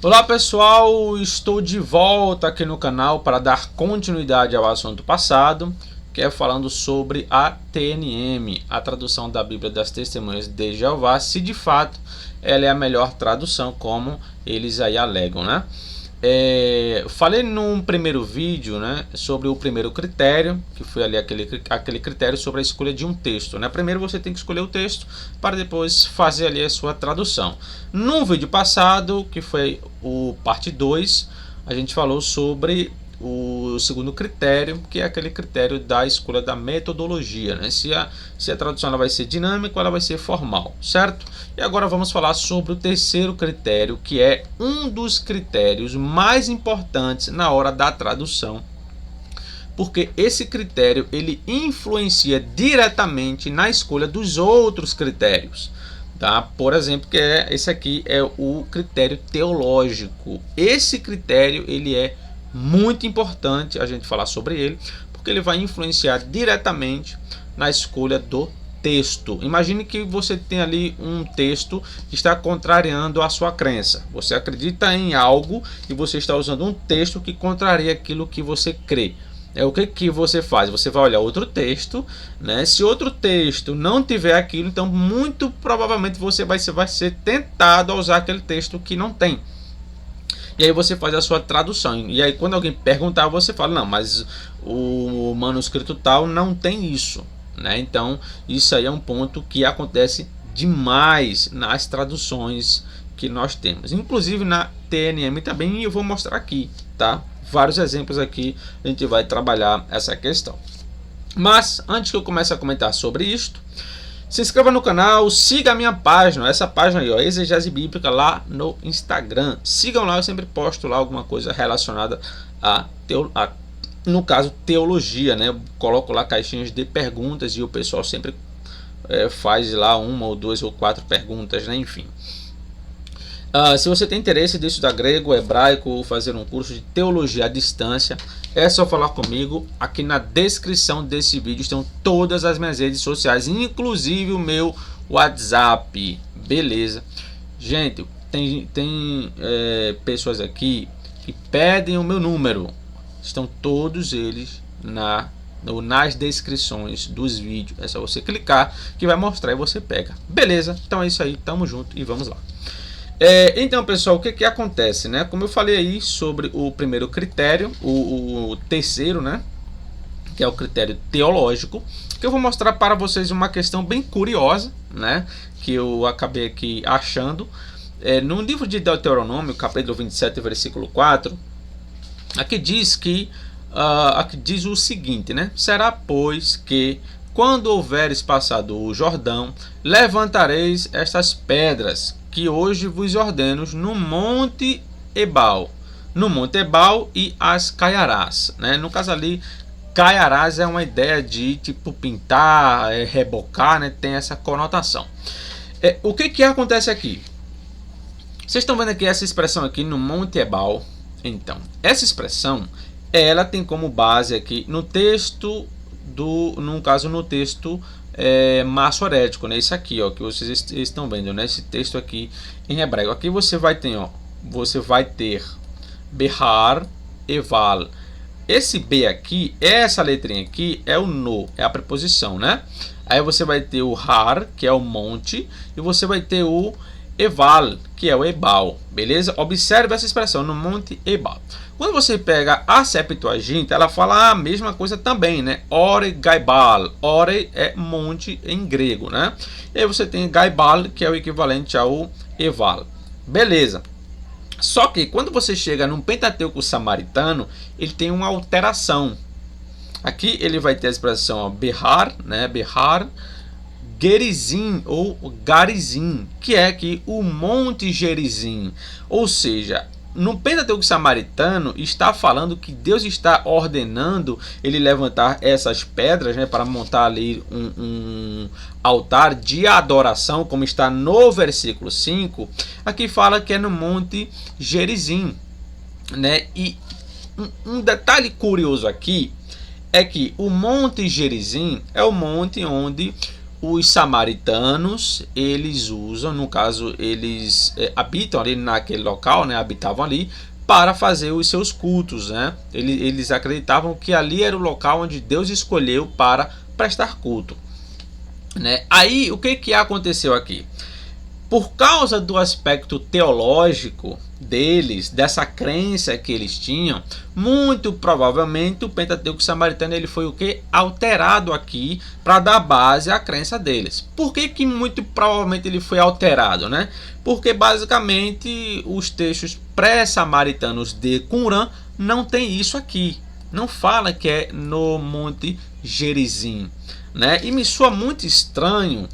Olá pessoal, estou de volta aqui no canal para dar continuidade ao assunto passado, que é falando sobre a TNM, a tradução da Bíblia das Testemunhas de Jeová, se de fato ela é a melhor tradução, como eles aí alegam, né? Falei num primeiro vídeo, né, sobre o primeiro critério, que foi ali aquele critério sobre a escolha de um texto, né? Primeiro você tem que escolher o texto para depois fazer ali a sua tradução. No vídeo passado, que foi o parte 2, a gente falou sobre o segundo critério, que é aquele critério da escolha da metodologia, né? Se a tradução ela vai ser dinâmica ou ela vai ser formal, certo? E agora vamos falar sobre o terceiro critério, que é um dos critérios mais importantes na hora da tradução, porque esse critério ele influencia diretamente na escolha dos outros critérios. Tá? Por exemplo, esse aqui é o critério teológico. Esse critério ele é muito importante a gente falar sobre ele, porque ele vai influenciar diretamente na escolha do texto. Imagine que você tem ali um texto que está contrariando a sua crença. Você acredita em algo e você está usando um texto que contraria aquilo que você crê. O que você faz? Você vai olhar outro texto, né? Se outro texto não tiver aquilo, então muito provavelmente você vai ser tentado a usar aquele texto que não tem. E aí você faz a sua tradução. E aí quando alguém perguntar, você fala, não, mas o manuscrito tal não tem isso, né? Então isso aí é um ponto que acontece demais nas traduções que nós temos, inclusive na TNM também, e eu vou mostrar aqui, tá? Vários exemplos aqui, a gente vai trabalhar essa questão. Mas antes que eu comece a comentar sobre isto, se inscreva no canal, siga a minha página, essa página aí, ó, Exegese Bíblica, lá no Instagram. Sigam lá, eu sempre posto lá alguma coisa relacionada no caso, teologia, né? Eu coloco lá caixinhas de perguntas e o pessoal sempre faz lá uma ou duas ou quatro perguntas, né? Enfim. Se você tem interesse de estudar grego, hebraico ou fazer um curso de teologia à distância, é só falar comigo. Aqui na descrição desse vídeo estão todas as minhas redes sociais, inclusive o meu WhatsApp. Beleza? Gente, tem pessoas aqui que pedem o meu número. Estão todos eles nas descrições dos vídeos. É só você clicar que vai mostrar e você pega. Beleza? Então é isso aí. Tamo junto e vamos lá. Então, pessoal, o que acontece, né? Como eu falei aí sobre o primeiro critério, o terceiro, né? Que é o critério teológico, que eu vou mostrar para vocês uma questão bem curiosa, né? Que eu acabei aqui achando. No livro de Deuteronômio, capítulo 27, versículo 4, aqui diz o seguinte, né? Será, pois, que quando houveres passado o Jordão, levantareis estas pedras que hoje vos ordeno no Monte Ebal. No Monte Ebal e as caiarás, né? No caso ali, caiarás é uma ideia de tipo pintar, rebocar, né? Tem essa conotação. O que acontece aqui? Vocês estão vendo aqui essa expressão aqui no Monte Ebal. Então, essa expressão, ela tem como base aqui no texto no texto maçorético, né? Isso aqui, ó, que vocês estão vendo, né? Esse texto aqui em hebraico. Aqui você vai ter Behar, Eval. Esse B aqui, essa letrinha aqui é o no, é a preposição, né? Aí você vai ter o Har, que é o monte, e você vai ter o Eval, que é o Ebal, beleza? Observe essa expressão, no Monte Ebal. Quando você pega a Septuaginta, ela fala a mesma coisa também, né? Ore Gaibal. Ore é monte em grego, né? E aí você tem Gaibal, que é o equivalente ao Eval. Beleza. Só que quando você chega no Pentateuco samaritano, ele tem uma alteração. Aqui ele vai ter a expressão ó, Behar, né? Behar, Gerizim ou Garizim, que é aqui o Monte Gerizim. Ou seja, no Pentateuco samaritano está falando que Deus está ordenando ele levantar essas pedras, né, para montar ali um altar de adoração, como está no versículo 5. Aqui fala que é no Monte Gerizim, né? E um detalhe curioso aqui é que o Monte Gerizim é o monte onde os samaritanos, eles usam, no caso, eles habitam ali naquele local, né, habitavam ali, para fazer os seus cultos, né? Eles acreditavam que ali era o local onde Deus escolheu para prestar culto, né? Aí, o que aconteceu aqui? Por causa do aspecto teológico deles, dessa crença que eles tinham, muito provavelmente o Pentateuco samaritano ele foi o que? Alterado aqui para dar base à crença deles. Por que muito provavelmente ele foi alterado, né? Porque basicamente os textos pré-samaritanos de Qumran não tem isso aqui. Não fala que é no Monte Gerizim, né? E me soa muito estranho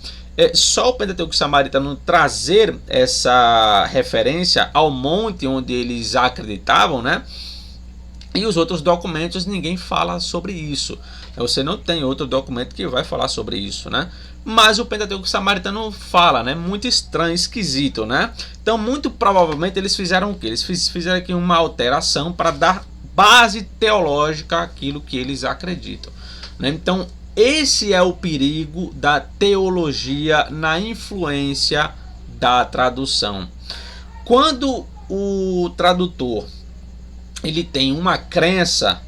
só o Pentateuco samaritano trazer essa referência ao monte onde eles acreditavam, né? E os outros documentos ninguém fala sobre isso. Você não tem outro documento que vai falar sobre isso, né? Mas o Pentateuco samaritano fala, né? Muito estranho, esquisito, né? Então, muito provavelmente eles fizeram o quê? Eles fizeram aqui uma alteração para dar base teológica àquilo que eles acreditam, né? Então, esse é o perigo da teologia na influência da tradução. Quando o tradutor ele tem uma crença,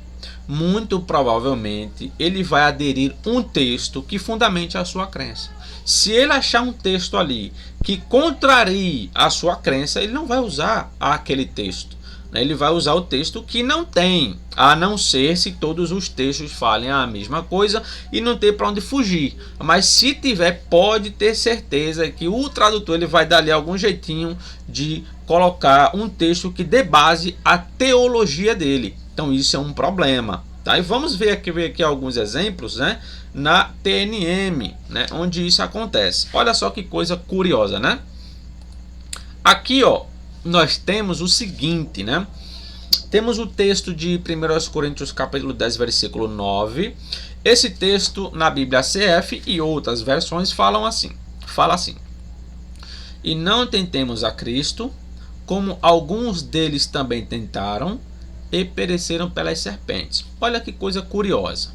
muito provavelmente ele vai aderir um texto que fundamente a sua crença. Se ele achar um texto ali que contrarie a sua crença, ele não vai usar aquele texto. Ele vai usar o texto que não tem, a não ser se todos os textos falem a mesma coisa e não ter para onde fugir. Mas se tiver, pode ter certeza que o tradutor ele vai dar ali algum jeitinho de colocar um texto que dê base à teologia dele. Então isso é um problema, tá? E vamos ver aqui alguns exemplos, né, na TNM, né, onde isso acontece. Olha só que coisa curiosa, né? Aqui, ó, nós temos o seguinte, né? Temos o texto de 1 Coríntios capítulo 10, versículo 9. Esse texto na Bíblia CF e outras versões fala assim: e não tentemos a Cristo, como alguns deles também tentaram e pereceram pelas serpentes. Olha que coisa curiosa.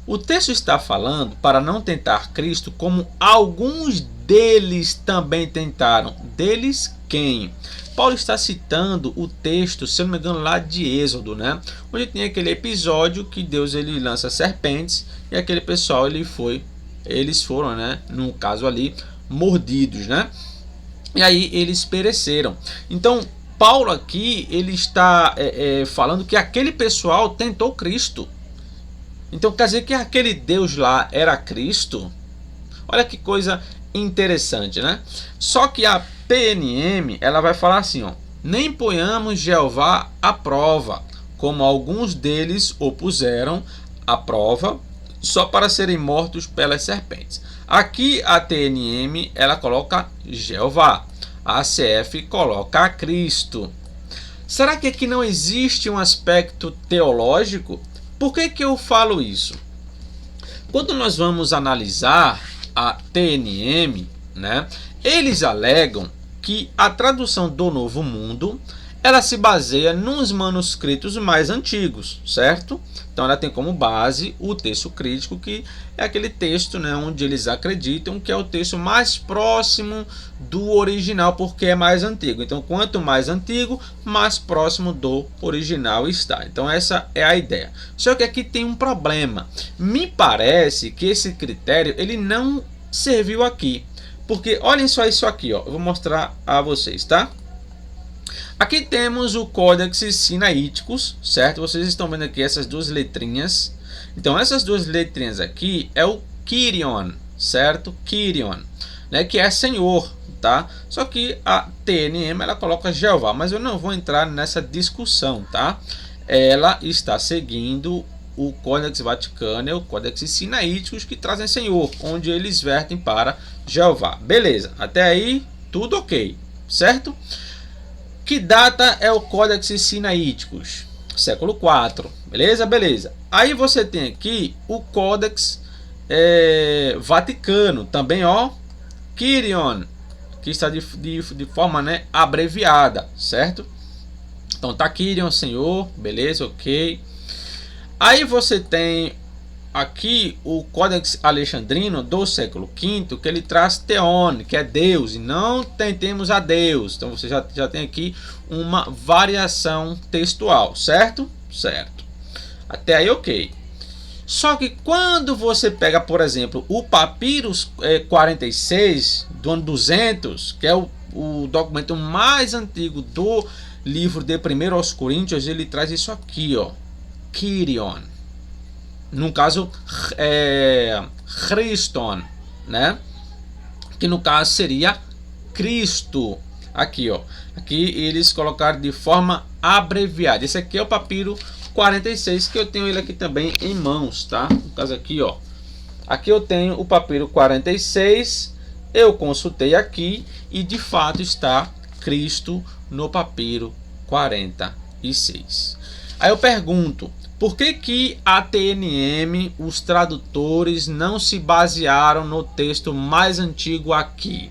O texto está falando para não tentar Cristo como alguns deles também tentaram. Deles quem? Paulo está citando o texto, se não me engano, lá de Êxodo, né? Onde tem aquele episódio que Deus ele lança serpentes e aquele pessoal eles foram, né? No caso ali, mordidos, né? E aí eles pereceram. Então Paulo aqui ele está falando que aquele pessoal tentou Cristo. Então quer dizer que aquele Deus lá era Cristo? Olha que coisa interessante, né? Só que a PNM ela vai falar assim, ó: nem ponhamos Jeová à prova, como alguns deles o puseram à prova, só para serem mortos pelas serpentes. Aqui a TNM ela coloca Jeová, a CF coloca a Cristo. Será que aqui não existe um aspecto teológico? Por que eu falo isso? Quando nós vamos analisar a TNM, né, eles alegam que a tradução do Novo Mundo ela se baseia nos manuscritos mais antigos, certo? Então ela tem como base o texto crítico, que é aquele texto, né, onde eles acreditam que é o texto mais próximo do original, porque é mais antigo. Então quanto mais antigo, mais próximo do original está. Então essa é a ideia. Só que aqui tem um problema. Me parece que esse critério ele não serviu aqui. Porque olhem só isso aqui, ó. Eu vou mostrar a vocês, tá? Aqui temos o Codex Sinaiticus, certo? Vocês estão vendo aqui essas duas letrinhas. Então essas duas letrinhas aqui é o Kyrion, certo? Kyrion, né? Que é Senhor, tá? Só que a TNM ela coloca Jeová, mas eu não vou entrar nessa discussão, tá? Ela está seguindo o Codex Vaticano e o Codex Sinaiticus, que trazem Senhor, onde eles vertem para Jeová. Beleza, até aí tudo ok, certo? Que data é o Codex Sinaiticus? Século IV, beleza? Beleza. Aí você tem aqui o Codex Vaticano, também, ó, Kyrion, que está de forma, né, abreviada, certo? Então tá Kyrion, Senhor, beleza, ok. Aí você tem aqui o Codex Alexandrino do século V, que ele traz Theon, que é Deus, e não tentemos a Deus. Então você já tem aqui uma variação textual, certo? Certo. Até aí ok. Só que quando você pega, por exemplo, o Papyrus 46 do ano 200, que é o documento mais antigo do livro de 1 aos Coríntios, ele traz isso aqui, ó, Kyrion. No caso, Christon, né? Que no caso seria Cristo. Aqui, ó. Aqui eles colocaram de forma abreviada. Esse aqui é o papiro 46, que eu tenho ele aqui também em mãos, tá? No caso aqui, ó. Aqui eu tenho o papiro 46. Eu consultei aqui e de fato está Cristo no papiro 46. Aí eu pergunto, por que a TNM, os tradutores, não se basearam no texto mais antigo aqui?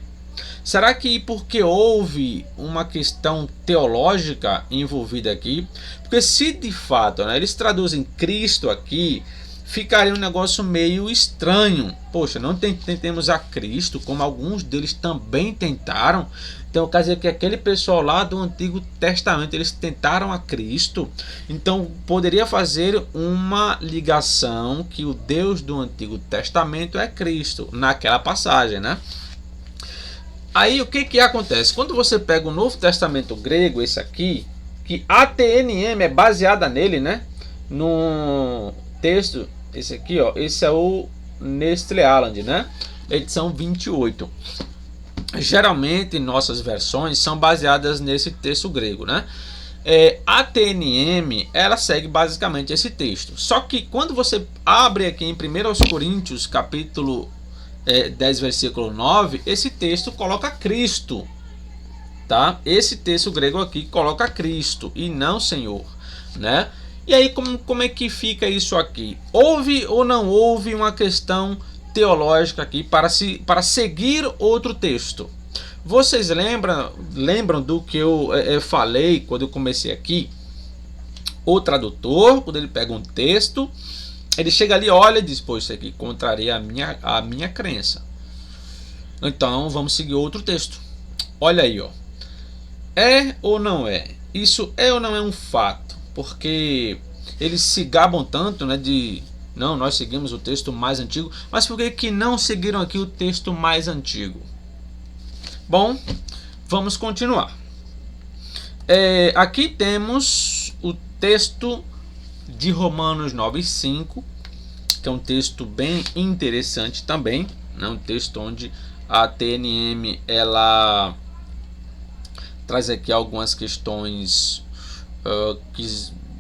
Será que porque houve uma questão teológica envolvida aqui? Porque se de fato, né, eles traduzem Cristo aqui, ficaria um negócio meio estranho. Poxa, não tentemos a Cristo, como alguns deles também tentaram. Então quer dizer que aquele pessoal lá do Antigo Testamento, eles tentaram a Cristo. Então poderia fazer uma ligação que o Deus do Antigo Testamento é Cristo, naquela passagem, né? Aí o que acontece? Quando você pega o Novo Testamento grego, esse aqui, que a TNM é baseada nele, né? No texto, esse aqui, ó, esse é o Nestle Aland, né? Edição 28. Geralmente nossas versões são baseadas nesse texto grego, né? A TNM, ela segue basicamente esse texto. Só que quando você abre aqui em 1 aos Coríntios, capítulo 10, versículo 9, esse texto coloca Cristo, tá? Esse texto grego aqui coloca Cristo e não Senhor, né? E aí como é que fica isso aqui? Houve ou não houve uma questão teológica aqui para seguir outro texto? Vocês lembram do que eu falei quando eu comecei aqui? O tradutor, quando ele pega um texto, ele chega ali, olha e diz, pô, isso aqui contraria a minha crença. Então vamos seguir outro texto. Olha aí, ó. É ou não é? Isso é ou não é um fato? Porque eles se gabam tanto, né, de não, nós seguimos o texto mais antigo, mas por que não seguiram aqui o texto mais antigo? Bom, vamos continuar. Aqui temos o texto de Romanos 9:5, que é um texto bem interessante também, né? Um texto onde a TNM ela traz aqui algumas questões que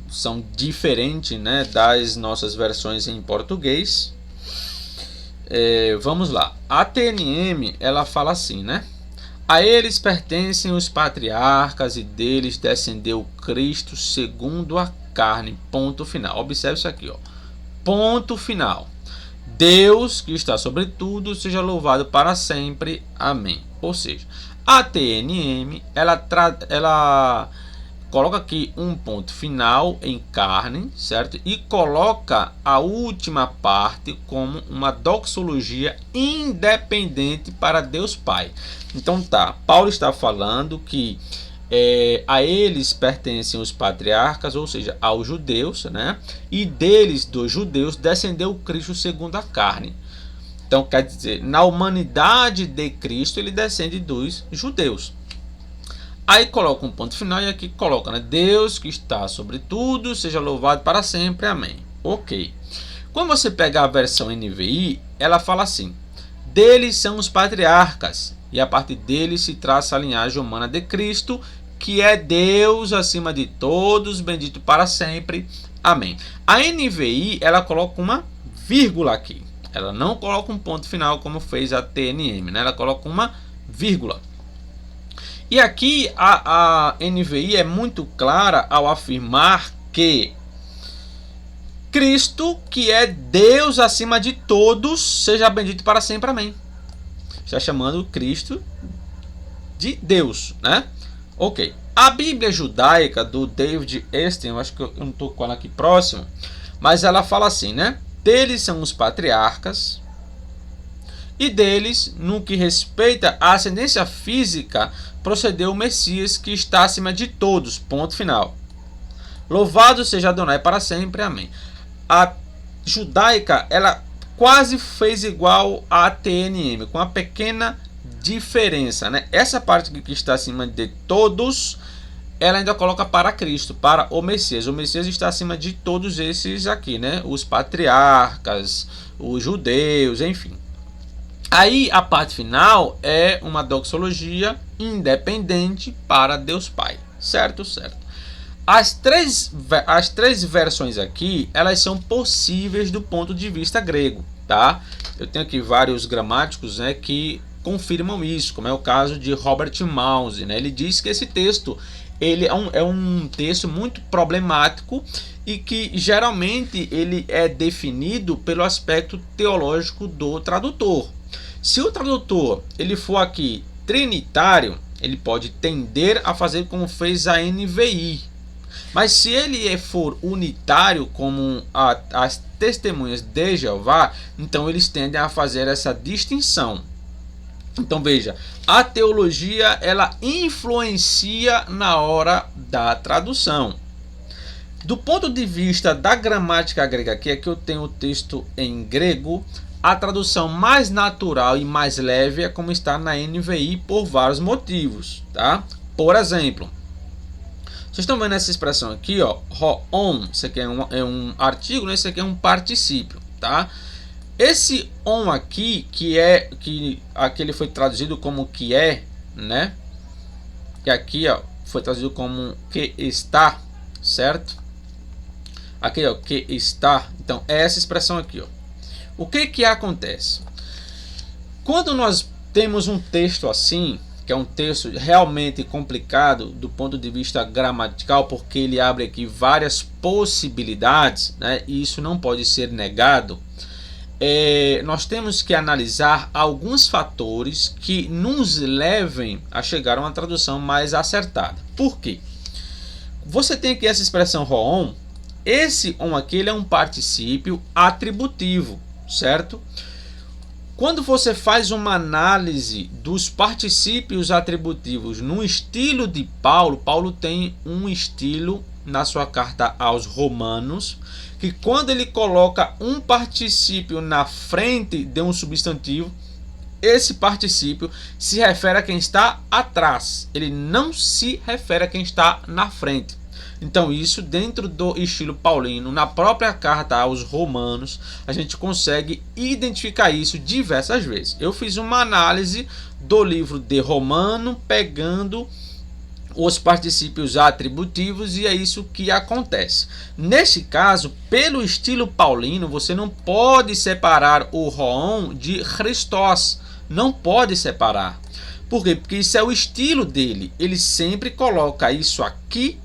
são diferentes, né, das nossas versões em português. Vamos lá. A TNM ela fala assim, né? A eles pertencem os patriarcas e deles descendeu Cristo segundo a carne. Ponto final. Observe isso aqui, ó. Ponto final. Deus que está sobre tudo seja louvado para sempre. Amém. Ou seja, a TNM ela coloca aqui um ponto final em carne, certo? E coloca a última parte como uma doxologia independente para Deus Pai. Então tá, Paulo está falando que a eles pertencem os patriarcas, ou seja, aos judeus, né? E deles, dos judeus, descendeu Cristo segundo a carne. Então quer dizer, na humanidade de Cristo ele descende dos judeus. Aí coloca um ponto final e aqui coloca, né? Deus que está sobre tudo, seja louvado para sempre. Amém. Ok. Quando você pega a versão NVI, ela fala assim: deles são os patriarcas, e a partir deles se traça a linhagem humana de Cristo, que é Deus acima de todos, bendito para sempre. Amém. A NVI, ela coloca uma vírgula aqui. Ela não coloca um ponto final como fez a TNM, né? Ela coloca uma vírgula. E aqui a NVI é muito clara ao afirmar que Cristo, que é Deus acima de todos, seja bendito para sempre. Amém. Está chamando Cristo de Deus, né? Ok. A Bíblia judaica do David Esten, eu acho que eu não estou com ela aqui próximo, mas ela fala assim, né? deles são os patriarcas, e deles, no que respeita à ascendência física, procedeu o Messias, que está acima de todos. Ponto final. Louvado seja Adonai para sempre. Amém. A judaica, ela quase fez igual a TNM, com uma pequena diferença, né? Essa parte que está acima de todos, ela ainda coloca para Cristo, para o Messias. O Messias está acima de todos esses aqui, né? Os patriarcas, os judeus, enfim. Aí a parte final é uma doxologia independente para Deus Pai. Certo? Certo. As três versões aqui, elas são possíveis do ponto de vista grego, tá? Eu tenho aqui vários gramáticos, né, que confirmam isso, como é o caso de Robert Mouse, né? Ele diz que esse texto ele é um texto muito problemático e que geralmente ele é definido pelo aspecto teológico do tradutor. Se o tradutor ele for aqui trinitário, ele pode tender a fazer como fez a NVI. Mas se ele for unitário, como as testemunhas de Jeová, então eles tendem a fazer essa distinção. Então veja, a teologia ela influencia na hora da tradução. Do ponto de vista da gramática grega, que aqui eu tenho o texto em grego, a tradução mais natural e mais leve é como está na NVI por vários motivos, tá? Por exemplo, vocês estão vendo essa expressão aqui, ó, ho-on, isso aqui é um artigo, né? Isso aqui é um particípio, tá? Esse on aqui, que aqui ele foi traduzido como que é, né? E aqui, ó, foi traduzido como que está, certo? Aqui, ó, que está. Então, é essa expressão aqui, ó. O que acontece? Quando nós temos um texto assim, que é um texto realmente complicado do ponto de vista gramatical, porque ele abre aqui várias possibilidades, né? E isso não pode ser negado. Nós temos que analisar alguns fatores que nos levem a chegar a uma tradução mais acertada. Por quê? Você tem aqui essa expressão ho-on. Esse on aqui ele é um particípio atributivo, certo? Quando você faz uma análise dos particípios atributivos no estilo de Paulo, Paulo tem um estilo na sua carta aos Romanos, que quando ele coloca um particípio na frente de um substantivo, esse particípio se refere a quem está atrás, ele não se refere a quem está na frente. Então isso dentro do estilo paulino, na própria carta aos Romanos, a gente consegue identificar isso diversas vezes. Eu fiz uma análise do livro de Romano, pegando os particípios atributivos, e é isso que acontece. Neste caso, pelo estilo paulino, você não pode separar o ho-on de Christos. Não pode separar. Por quê? Porque isso é o estilo dele. Ele sempre coloca isso aqui,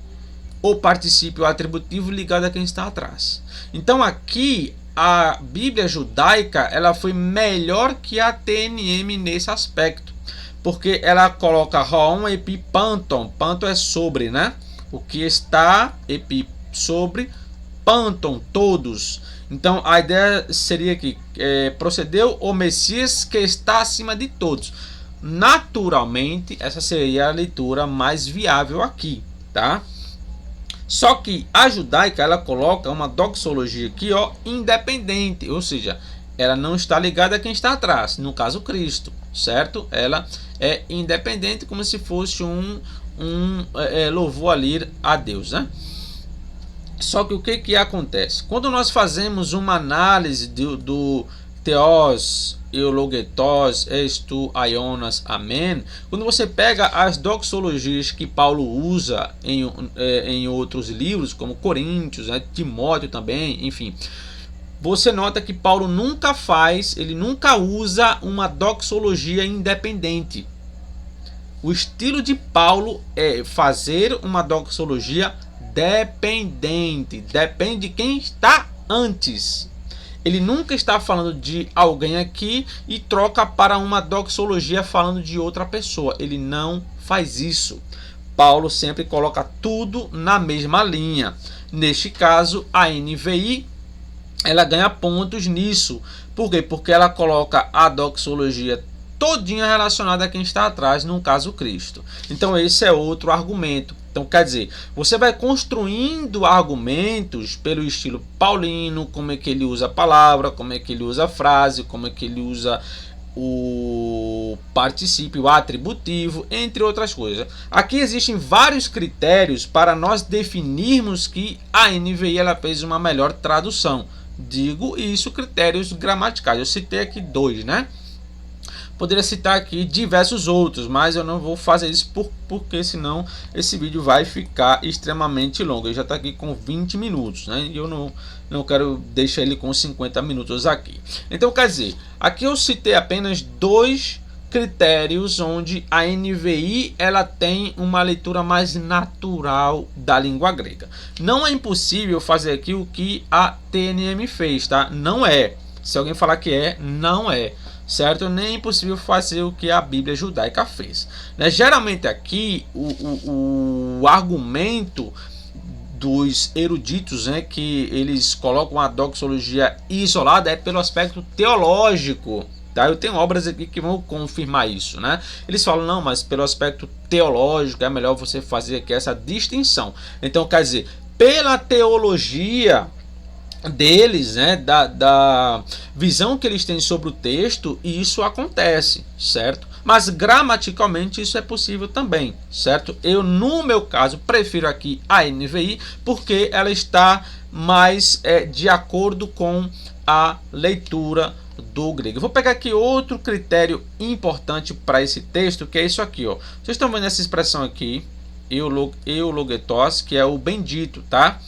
o particípio atributivo, ligado a quem está atrás. Então aqui a Bíblia judaica ela foi melhor que a TNM nesse aspecto, porque ela coloca ho-on epi panton. Panton é sobre, né? O que está, epi sobre, panton, todos. Então a ideia seria que procedeu o Messias que está acima de todos. Naturalmente, essa seria a leitura mais viável aqui, tá? Só que a judaica ela coloca uma doxologia aqui, ó, independente, ou seja, ela não está ligada a quem está atrás, no caso Cristo, certo? Ela é independente, como se fosse um louvor ali a Deus, né? Só que o que acontece? Quando nós fazemos uma análise do Theos, eulogetos, estu, aionas, amém. Quando você pega as doxologias que Paulo usa em outros livros, como Coríntios, né, Timóteo também, enfim, você nota que Paulo ele nunca usa uma doxologia independente. O estilo de Paulo é fazer uma doxologia dependente, depende de quem está antes. Ele nunca está falando de alguém aqui e troca para uma doxologia falando de outra pessoa. Ele não faz isso. Paulo sempre coloca tudo na mesma linha. Neste caso, a NVI ela ganha pontos nisso. Por quê? Porque ela coloca a doxologia todinha relacionada a quem está atrás, no caso Cristo. Então esse é outro argumento. Então quer dizer, você vai construindo argumentos pelo estilo paulino, como é que ele usa a palavra, como é que ele usa a frase, como é que ele usa o particípio atributivo, entre outras coisas. Aqui existem vários critérios para nós definirmos que a NVI ela fez uma melhor tradução. Digo isso, critérios gramaticais. Eu citei aqui 2, né? Poderia citar aqui diversos outros, mas eu não vou fazer isso porque senão esse vídeo vai ficar extremamente longo. Ele já está aqui com 20 minutos, né? E eu não quero deixar ele com 50 minutos aqui. Então, quer dizer, aqui eu citei apenas 2 critérios onde a NVI ela tem uma leitura mais natural da língua grega. Não é impossível fazer aqui o que a TNM fez, tá? Não é. Se alguém falar que é, não é. Certo? Nem é impossível fazer o que a Bíblia judaica fez, né? Geralmente aqui o argumento dos eruditos, né, que eles colocam a doxologia isolada é pelo aspecto teológico, tá? Eu tenho obras aqui que vão confirmar isso, né? Eles falam, não, mas pelo aspecto teológico é melhor você fazer aqui essa distinção. Então, quer dizer, pela teologia deles, né, da visão que eles têm sobre o texto, e isso acontece, certo? Mas gramaticalmente isso é possível também, certo? Eu, no meu caso, prefiro aqui a NVI porque ela está mais de acordo com a leitura do grego. Eu vou pegar aqui outro critério importante para esse texto, que é isso aqui, ó. Vocês estão vendo essa expressão aqui, eulogetos, que é o bendito, tá?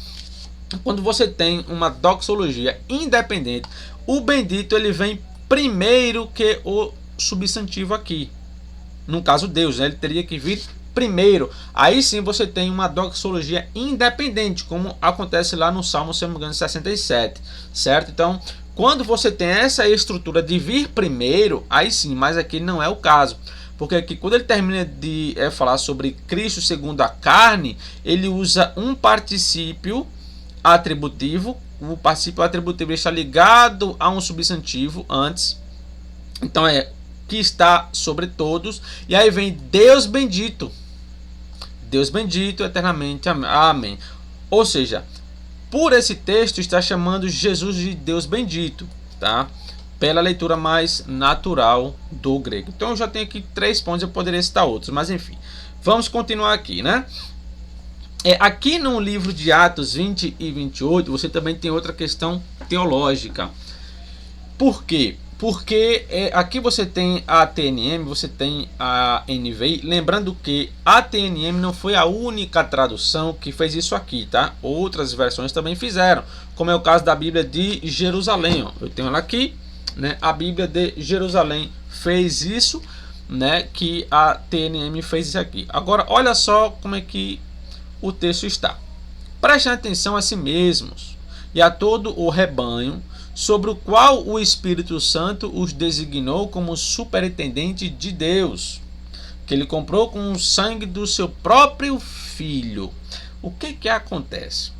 Quando você tem uma doxologia independente, o bendito ele vem primeiro que o substantivo aqui. No caso Deus, né? Ele teria que vir primeiro. Aí sim você tem uma doxologia independente, como acontece lá no Salmo, se não me engano, 67, certo? Então, quando você tem essa estrutura de vir primeiro, aí sim, mas aqui não é o caso. Porque aqui, quando ele termina de falar sobre Cristo segundo a carne, ele usa um particípio atributivo. O particípio atributivo está ligado a um substantivo antes, então é que está sobre todos, e aí vem Deus bendito eternamente, amém. Ou seja, por esse texto está chamando Jesus de Deus bendito, tá? Pela leitura mais natural do grego. Então eu já tenho aqui 3 pontos, eu poderia citar outros, mas enfim, vamos continuar aqui, né? Aqui no livro de Atos 20 e 28, você também tem outra questão teológica. Por quê? Porque aqui você tem a TNM, você tem a NVI. Lembrando que a TNM não foi a única tradução que fez isso aqui, tá? Outras versões também fizeram, como é o caso da Bíblia de Jerusalém. Ó. Eu tenho ela aqui, né? A Bíblia de Jerusalém fez isso, né? Que a TNM fez isso aqui. Agora, olha só como é que o texto está. Prestem atenção a si mesmos e a todo o rebanho, sobre o qual o Espírito Santo os designou como superintendente de Deus, que ele comprou com o sangue do seu próprio filho. O que acontece?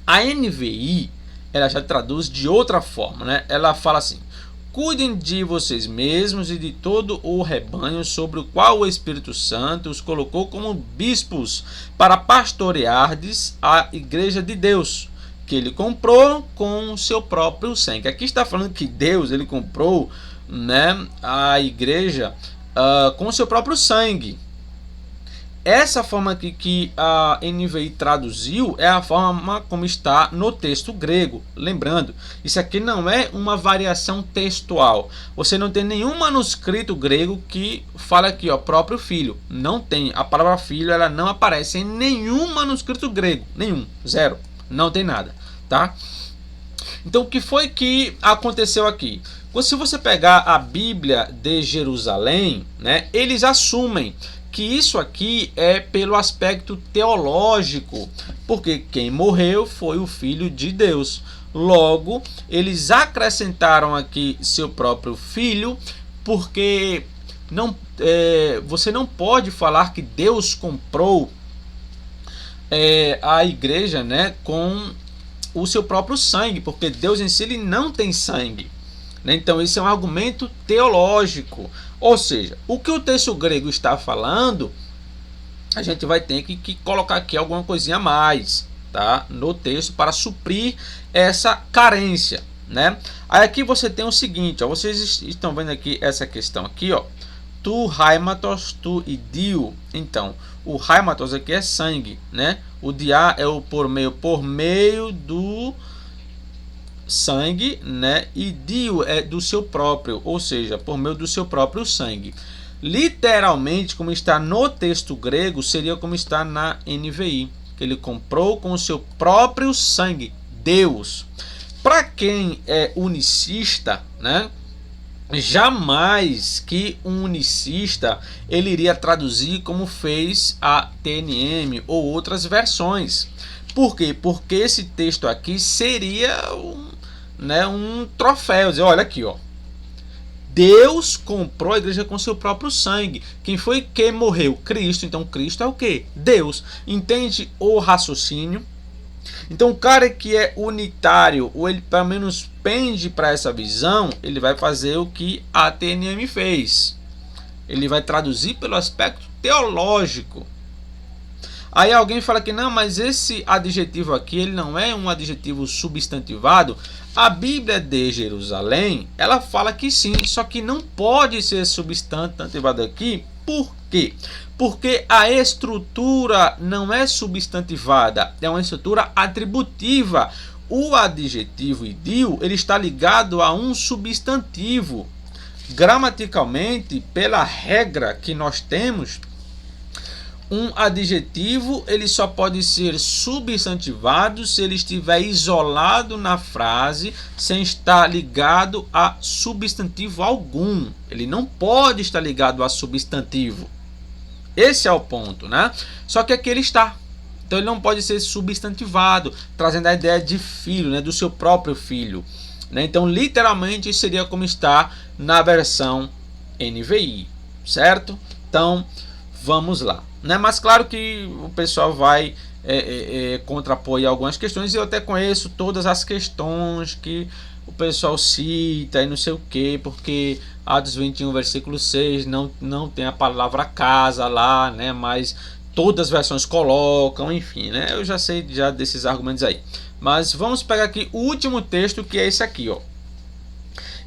A NVI, ela já traduz de outra forma, né? Ela fala assim: cuidem de vocês mesmos e de todo o rebanho sobre o qual o Espírito Santo os colocou como bispos para pastoreardes a igreja de Deus, que ele comprou com o seu próprio sangue. Aqui está falando que Deus ele comprou, né, a igreja com o seu próprio sangue. Essa forma aqui que a NVI traduziu é a forma como está no texto grego. Lembrando, isso aqui não é uma variação textual. Você não tem nenhum manuscrito grego que fala aqui, ó, próprio filho. Não tem. A palavra filho ela não aparece em nenhum manuscrito grego. Nenhum. Zero. Não tem nada. Tá? Então, o que foi que aconteceu aqui? Se você pegar a Bíblia de Jerusalém, né, eles assumem que isso aqui é pelo aspecto teológico, porque quem morreu foi o Filho de Deus. Logo, eles acrescentaram aqui seu próprio filho, porque você não pode falar que Deus comprou a igreja, né, com o seu próprio sangue, porque Deus em si ele não tem sangue. Então isso é um argumento teológico, ou seja, o que o texto grego está falando, a gente vai ter que colocar aqui alguma coisinha a mais, tá, no texto para suprir essa carência, né? Aí aqui você tem o seguinte, ó, vocês estão vendo aqui essa questão aqui, ó, tu haimatos, tu idio. Então o haimatos aqui é sangue, né? O dia é o por meio do sangue, né? E dio é do seu próprio, ou seja, por meio do seu próprio sangue. Literalmente, como está no texto grego, seria como está na NVI, que ele comprou com o seu próprio sangue, Deus. Para quem é unicista, né? Jamais que um unicista ele iria traduzir como fez a TNM ou outras versões. Por quê? Porque esse texto aqui seria um troféu. Dizer, olha aqui, ó, Deus comprou a igreja com seu próprio sangue. Quem foi que morreu? Cristo. Então Cristo é o quê? Deus. Entende o raciocínio? Então o cara que é unitário, ou ele pelo menos pende para essa visão, ele vai fazer o que a TNM fez. Ele vai traduzir pelo aspecto teológico. Aí alguém fala que não, mas esse adjetivo aqui ele não é um adjetivo substantivado. A Bíblia de Jerusalém, ela fala que sim, só que não pode ser substantivado aqui. Por quê? Porque a estrutura não é substantivada, é uma estrutura atributiva. O adjetivo idio, ele está ligado a um substantivo. Gramaticalmente, pela regra que nós temos, um adjetivo ele só pode ser substantivado se ele estiver isolado na frase, sem estar ligado a substantivo algum. Ele não pode estar ligado a substantivo. Esse é o ponto, né? Só que aqui ele está. Então ele não pode ser substantivado, trazendo a ideia de filho, né? Do seu próprio filho, né? Então literalmente seria como está na versão NVI, certo? Então vamos lá, né? Mas claro que o pessoal vai contrapor algumas questões, e eu até conheço todas as questões que o pessoal cita e não sei o que, porque Atos 21, versículo 6 não tem a palavra casa lá, né? Mas todas as versões colocam, enfim, né? Eu já sei já desses argumentos aí. Mas vamos pegar aqui o último texto, que é esse aqui, ó.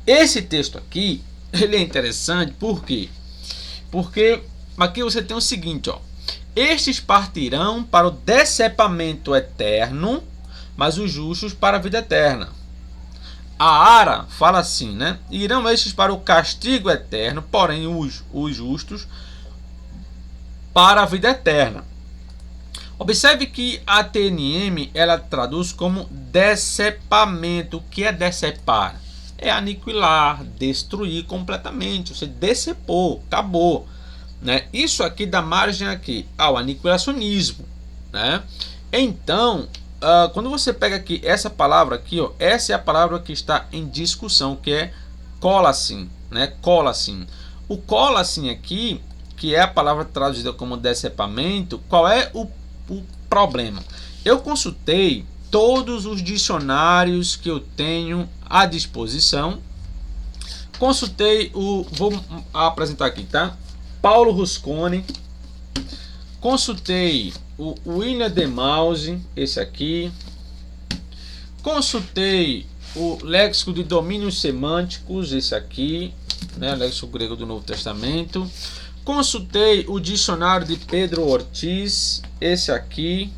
Esse texto aqui, ele é interessante, por quê? Porque aqui você tem o seguinte, ó. Estes partirão para o decepamento eterno, mas os justos para a vida eterna. A Ara fala assim, né? Irão estes para o castigo eterno, porém os justos para a vida eterna. Observe que a TNM ela traduz como decepamento. O que é decepar? É aniquilar, destruir completamente. Você decepou, acabou, né? Isso aqui dá margem aqui ao aniquilacionismo, né? Então, quando você pega aqui essa palavra aqui, ó, essa é a palavra que está em discussão, que é colasim, né? Colasim. O colasim aqui, que é a palavra traduzida como decepamento, qual é o problema? Eu consultei todos os dicionários que eu tenho à disposição. Consultei vou apresentar aqui, tá? Paulo Rusconi. Consultei o William de Mause, esse aqui. Consultei o Léxico de Domínios Semânticos, esse aqui, né? Léxico grego do Novo Testamento. Consultei o dicionário de Pedro Ortiz, esse aqui,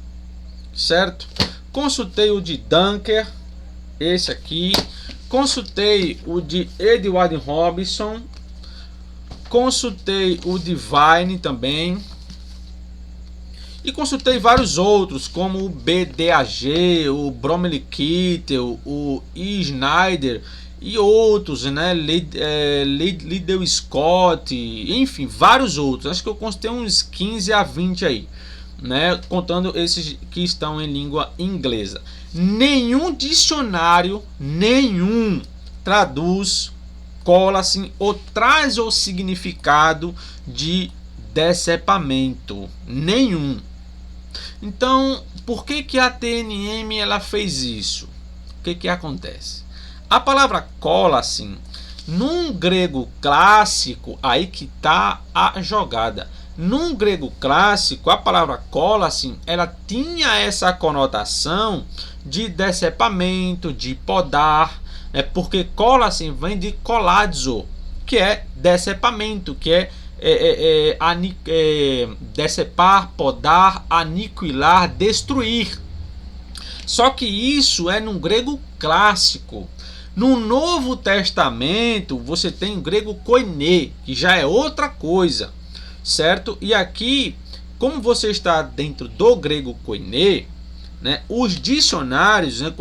certo? Consultei o de Dunker, esse aqui. Consultei o de Edward Robinson. Consultei o Divine também. E consultei vários outros, como o BDAG, o Bromley Kittel, o E. Schneider e outros, né? Liddell Scott, enfim, vários outros. Acho que eu consultei uns 15 a 20 aí, né? Contando esses que estão em língua inglesa. Nenhum dicionário, traduz cola assim ou traz o significado de decepamento. Nenhum. Então, por que a TNM ela fez isso? O que acontece? A palavra colasin, num grego clássico, aí que está a jogada. Num grego clássico, a palavra colasin, ela tinha essa conotação de decepamento, de podar, porque colasin vem de colazo, que é decepamento, que é decepar, podar, aniquilar, destruir. Só que isso é num grego clássico. No Novo Testamento, você tem o grego koiné, que já é outra coisa, certo? E aqui, como você está dentro do grego koiné, né, os dicionários, né,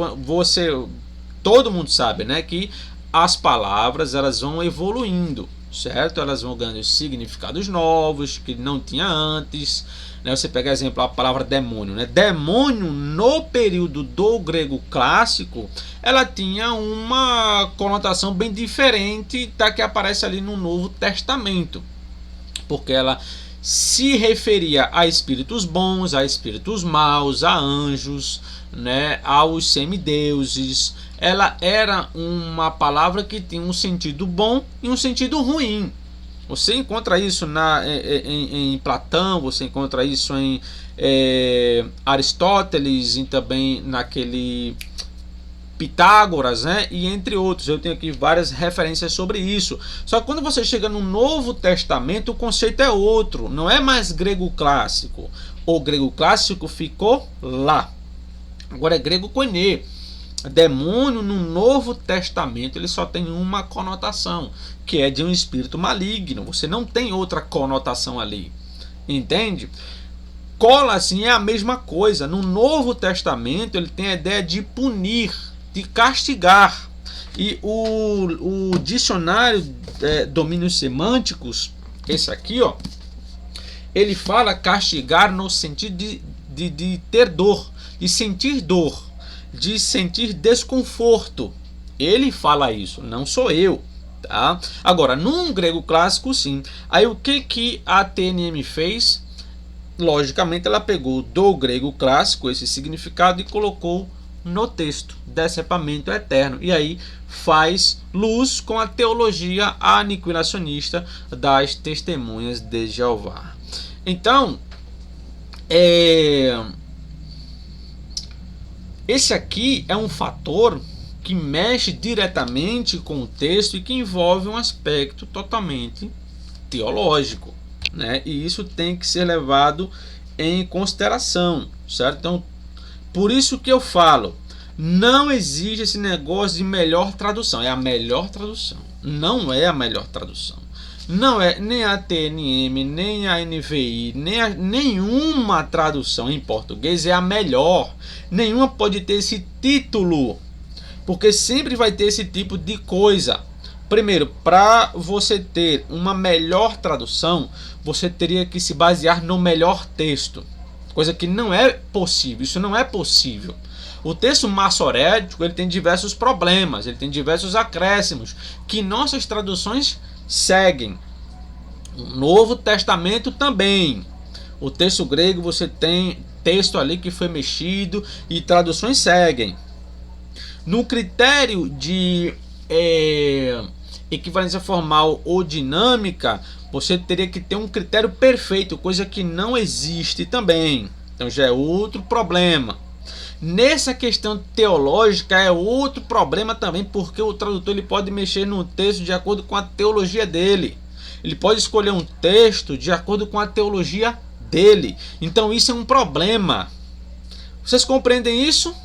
todo mundo sabe, né, que as palavras elas vão evoluindo, certo? Elas vão ganhando significados novos que não tinha antes, né? Você pega, exemplo, a palavra demônio, né? Demônio, no período do grego clássico, ela tinha uma conotação bem diferente da que aparece ali no Novo Testamento, porque ela se referia a espíritos bons, a espíritos maus, a anjos, né, aos semideuses. Ela era uma palavra que tinha um sentido bom e um sentido ruim. Você encontra isso em Platão, você encontra isso em Aristóteles e também naquele Pitágoras, né? E entre outros. Eu tenho aqui várias referências sobre isso. Só que quando você chega no Novo Testamento, o conceito é outro. Não é mais grego clássico. O grego clássico ficou lá. Agora é grego koiné. Demônio no Novo Testamento ele só tem uma conotação, que é de um espírito maligno. Você não tem outra conotação ali, entende? Colasin é a mesma coisa. No Novo Testamento ele tem a ideia de punir, de castigar. E o dicionário domínios semânticos, esse aqui, ó, ele fala castigar no sentido de ter dor, de sentir dor, de sentir desconforto. Ele fala isso, não sou eu, tá? Agora, num grego clássico, sim. Aí o que a TNM fez? Logicamente, ela pegou do grego clássico esse significado e colocou no texto, decepamento eterno. E aí faz luz com a teologia aniquilacionista das Testemunhas de Jeová. Então, esse aqui é um fator que mexe diretamente com o texto e que envolve um aspecto totalmente teológico, né? E isso tem que ser levado em consideração, certo? Então, por isso que eu falo, não existe esse negócio de melhor tradução. É a melhor tradução, não é a melhor tradução. Não é nem a TNM, nem a NVI, nenhuma tradução em português é a melhor. Nenhuma pode ter esse título, porque sempre vai ter esse tipo de coisa. Primeiro, para você ter uma melhor tradução, você teria que se basear no melhor texto, coisa que não é possível. Isso não é possível. O texto massorético ele tem diversos problemas, ele tem diversos acréscimos que nossas traduções seguem. O Novo Testamento também. O texto grego você tem texto ali que foi mexido e traduções seguem. No critério de equivalência formal ou dinâmica, você teria que ter um critério perfeito, coisa que não existe também. Então já é outro problema. Nessa questão teológica é outro problema também, porque o tradutor ele pode mexer no texto de acordo com a teologia dele. Ele pode escolher um texto de acordo com a teologia dele. Então isso é um problema. Vocês compreendem isso?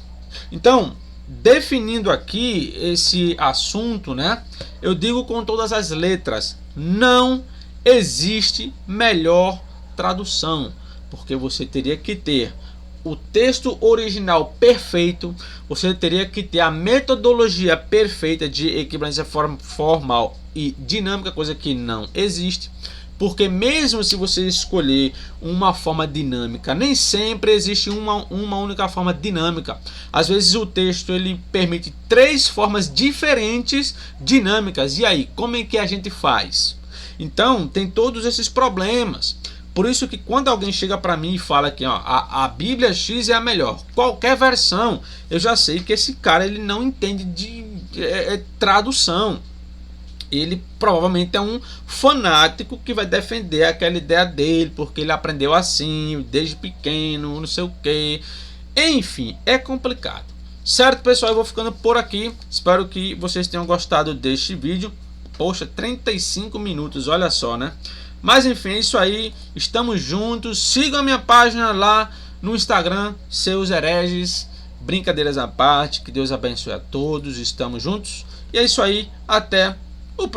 Então, definindo aqui esse assunto, né? Eu digo com todas as letras, não existe melhor tradução, porque você teria que ter o texto original perfeito, você teria que ter a metodologia perfeita de equivalência formal e dinâmica, coisa que não existe, porque mesmo se você escolher uma forma dinâmica, nem sempre existe uma única forma dinâmica. Às vezes o texto ele permite 3 formas diferentes dinâmicas, e aí, como é que a gente faz? Então, tem todos esses problemas. Por isso que quando alguém chega para mim e fala que ó, a Bíblia X é a melhor, qualquer versão, eu já sei que esse cara ele não entende de tradução. Ele provavelmente é um fanático que vai defender aquela ideia dele, porque ele aprendeu assim, desde pequeno, não sei o que. Enfim, é complicado. Certo, pessoal, eu vou ficando por aqui. Espero que vocês tenham gostado deste vídeo. Poxa, 35 minutos, olha só, né? Mas enfim, é isso aí. Estamos juntos. Sigam a minha página lá no Instagram, Seus Hereges. Brincadeiras à parte. Que Deus abençoe a todos. Estamos juntos. E é isso aí. Até o próximo.